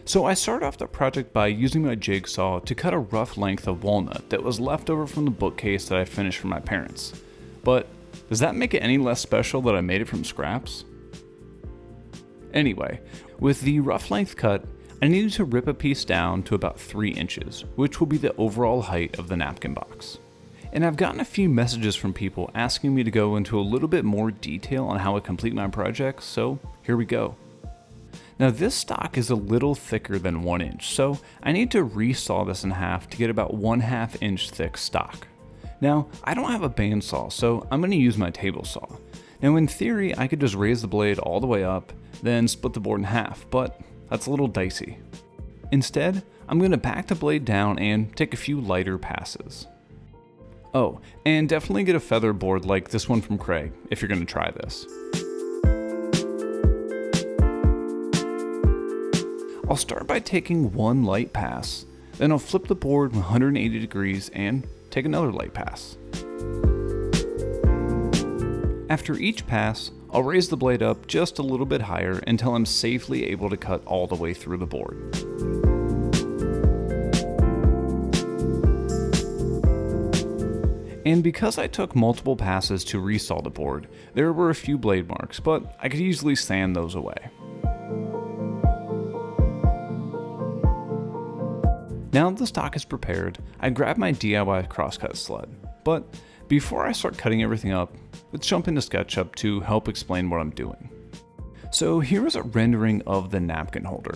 So I started off the project by using my jigsaw to cut a rough length of walnut that was left over from the bookcase that I finished for my parents. But does that make it any less special that I made it from scraps? Anyway, with the rough length cut, I needed to rip a piece down to about 3 inches, which will be the overall height of the napkin box. And I've gotten a few messages from people asking me to go into a little bit more detail on how I complete my projects, so here we go. Now this stock is a little thicker than 1 inch, so I need to resaw this in half to get about 1/2 inch thick stock. Now, I don't have a bandsaw, so I'm going to use my table saw. Now in theory, I could just raise the blade all the way up, then split the board in half, but that's a little dicey. Instead, I'm going to back the blade down and take a few lighter passes. Oh, and definitely get a feather board like this one from Craig if you're going to try this. I'll start by taking one light pass, then I'll flip the board 180 degrees and take another light pass. After each pass, I'll raise the blade up just a little bit higher until I'm safely able to cut all the way through the board. And because I took multiple passes to resaw the board, there were a few blade marks, but I could easily sand those away. Now that the stock is prepared, I grab my DIY crosscut sled, but before I start cutting everything up, let's jump into Sketchup to help explain what I'm doing. So here is a rendering of the napkin holder.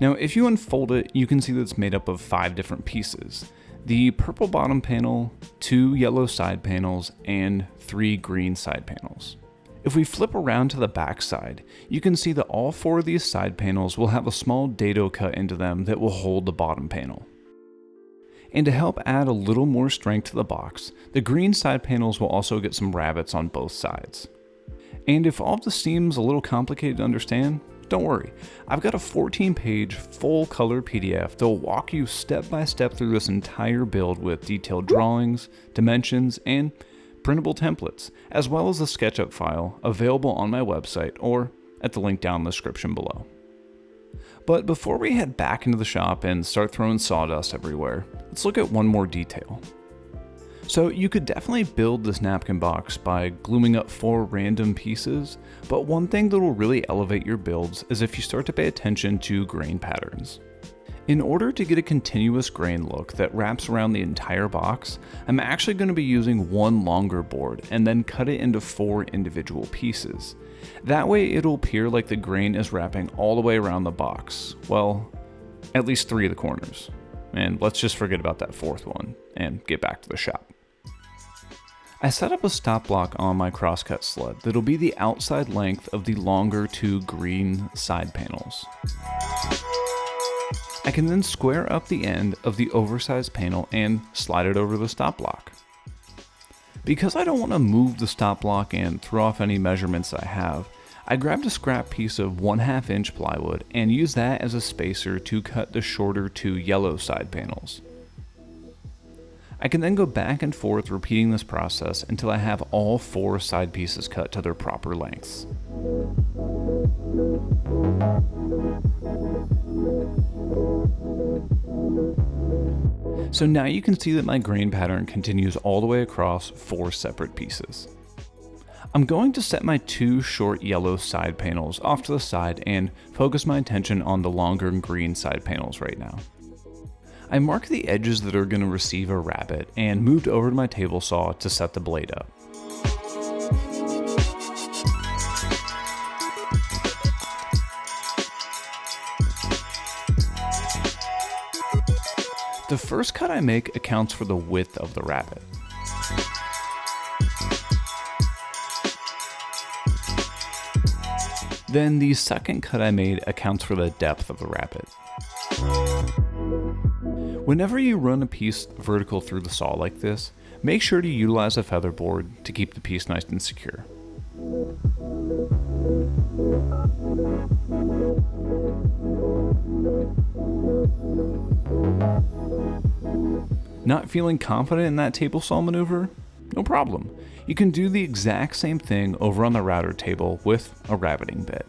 Now if you unfold it, you can see that it's made up of 5 different pieces. The purple bottom panel, 2 yellow side panels, and 3 green side panels. If we flip around to the back side, you can see that all 4 of these side panels will have a small dado cut into them that will hold the bottom panel. And to help add a little more strength to the box, the green side panels will also get some rabbets on both sides. And if all of this seems a little complicated to understand, don't worry, I've got a 14-page full color PDF that will walk you step by step through this entire build with detailed drawings, dimensions, and printable templates, as well as a Sketchup file available on my website or at the link down in the description below. But before we head back into the shop and start throwing sawdust everywhere, let's look at one more detail. So you could definitely build this napkin box by gluing up 4 random pieces, but one thing that will really elevate your builds is if you start to pay attention to grain patterns. In order to get a continuous grain look that wraps around the entire box, I'm actually going to be using one longer board and then cut it into 4 individual pieces. That way it'll appear like the grain is wrapping all the way around the box. Well, at least 3 of the corners. And let's just forget about that 4th one and get back to the shop. I set up a stop block on my crosscut sled that'll be the outside length of the longer 2 green side panels. I can then square up the end of the oversized panel and slide it over the stop block. Because I don't want to move the stop block and throw off any measurements I have, I grabbed a scrap piece of 1/2 inch plywood and used that as a spacer to cut the shorter 2 yellow side panels. I can then go back and forth repeating this process until I have all 4 side pieces cut to their proper lengths. So now you can see that my grain pattern continues all the way across 4 separate pieces. I'm going to set my 2 short yellow side panels off to the side and focus my attention on the longer green side panels right now. I marked the edges that are going to receive a rabbet and moved over to my table saw to set the blade up. The first cut I make accounts for the width of the rabbet. Then the second cut I made accounts for the depth of the rabbet. Whenever you run a piece vertical through the saw like this, make sure to utilize a feather board to keep the piece nice and secure. Not feeling confident in that table saw maneuver? No problem. You can do the exact same thing over on the router table with a rabbeting bit.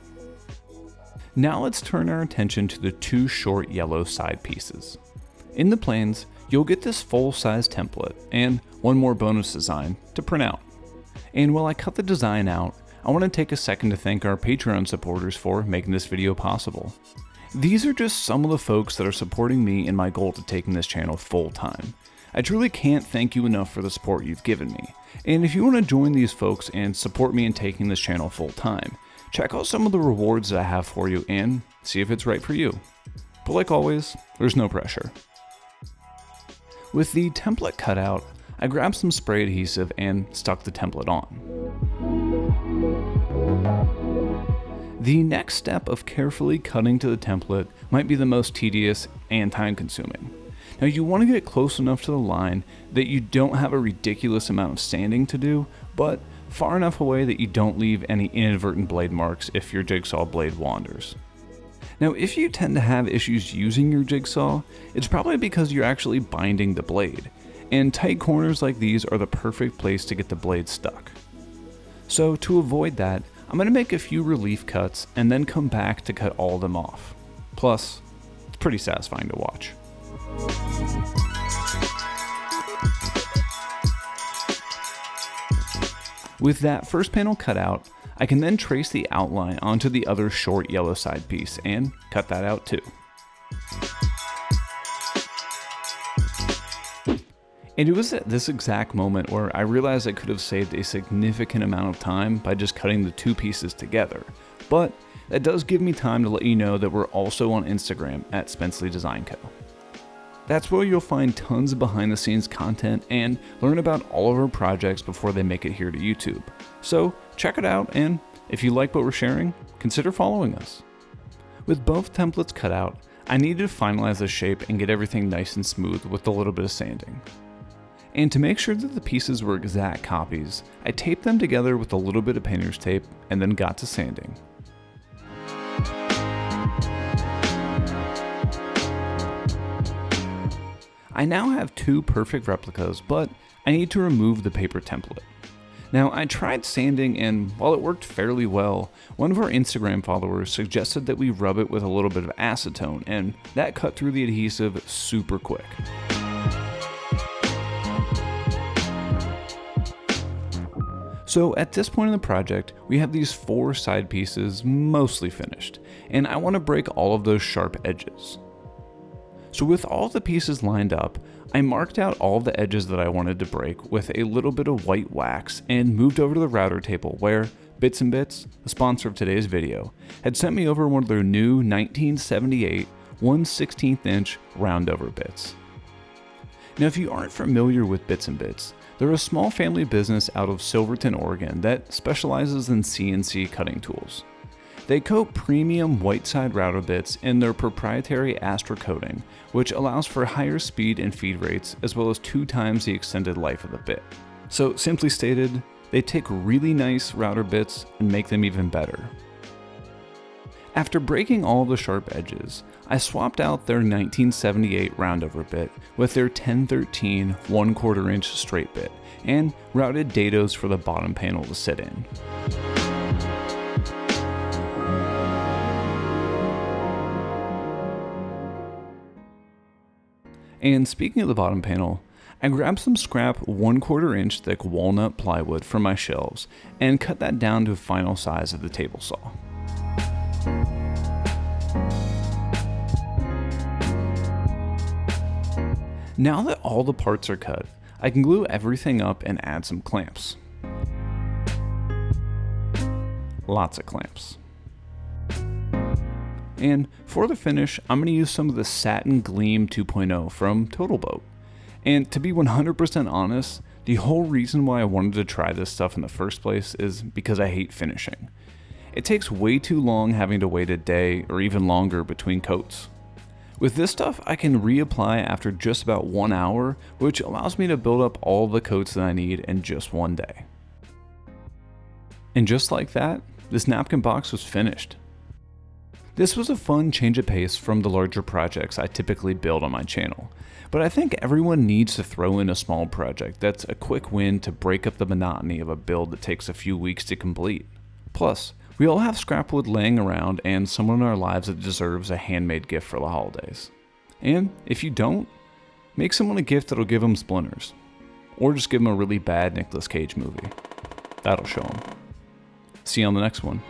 Now let's turn our attention to the two short yellow side pieces. In the planes, you'll get this full-size template and one more bonus design to print out. And while I cut the design out, I want to take a second to thank our Patreon supporters for making this video possible. These are just some of the folks that are supporting me in my goal to taking this channel full time. I truly can't thank you enough for the support you've given me. And if you want to join these folks and support me in taking this channel full time, check out some of the rewards that I have for you and see if it's right for you. But like always, there's no pressure. With the template cut out, I grabbed some spray adhesive and stuck the template on. The next step of carefully cutting to the template might be the most tedious and time consuming. Now you want to get close enough to the line that you don't have a ridiculous amount of sanding to do, but far enough away that you don't leave any inadvertent blade marks if your jigsaw blade wanders. Now if you tend to have issues using your jigsaw, it's probably because you're actually binding the blade, and tight corners like these are the perfect place to get the blade stuck. So to avoid that, I'm going to make a few relief cuts and then come back to cut all of them off. Plus, it's pretty satisfying to watch. With that first panel cut out, I can then trace the outline onto the other short yellow side piece and cut that out too. And it was at this exact moment where I realized I could have saved a significant amount of time by just cutting the two pieces together, but that does give me time to let you know that we're also on Instagram at Spencley Design Co. That's where you'll find tons of behind the scenes content and learn about all of our projects before they make it here to YouTube. So check it out, and if you like what we're sharing, consider following us. With both templates cut out, I needed to finalize the shape and get everything nice and smooth with a little bit of sanding. And to make sure that the pieces were exact copies, I taped them together with a little bit of painter's tape and then got to sanding. I now have two perfect replicas, but I need to remove the paper template. Now I tried sanding, and while it worked fairly well, one of our Instagram followers suggested that we rub it with a little bit of acetone, and that cut through the adhesive super quick. So at this point in the project, we have these four side pieces mostly finished, and I want to break all of those sharp edges. So with all the pieces lined up, I marked out all of the edges that I wanted to break with a little bit of white wax and moved over to the router table where Bits and Bits, the sponsor of today's video, had sent me over one of their new 1978 1/16 inch roundover bits. Now if you aren't familiar with Bits and Bits, they're a small family business out of Silverton, Oregon that specializes in CNC cutting tools. They coat premium white side router bits in their proprietary Astra coating, which allows for higher speed and feed rates as well as 2 times the extended life of the bit. So simply stated, they take really nice router bits and make them even better. After breaking all the sharp edges, I swapped out their 1978 roundover bit with their 1013 1/4 inch straight bit and routed dados for the bottom panel to sit in. And speaking of the bottom panel, I grabbed some scrap 1/4 inch thick walnut plywood from my shelves and cut that down to a final size of the table saw. Now that all the parts are cut, I can glue everything up and add some clamps. Lots of clamps. And for the finish, I'm going to use some of the Satin Gleam 2.0 from Total Boat. And to be 100% honest, the whole reason why I wanted to try this stuff in the first place is because I hate finishing. It takes way too long having to wait a day or even longer between coats. With this stuff, I can reapply after just about 1 hour, which allows me to build up all the coats that I need in just one day. And just like that, this napkin box was finished. This was a fun change of pace from the larger projects I typically build on my channel, but I think everyone needs to throw in a small project that's a quick win to break up the monotony of a build that takes a few weeks to complete. Plus, We all have scrap wood laying around and someone in our lives that deserves a handmade gift for the holidays. And if you don't, make someone a gift that'll give them splinters. Or just give them a really bad Nicolas Cage movie. That'll show them. See you on the next one.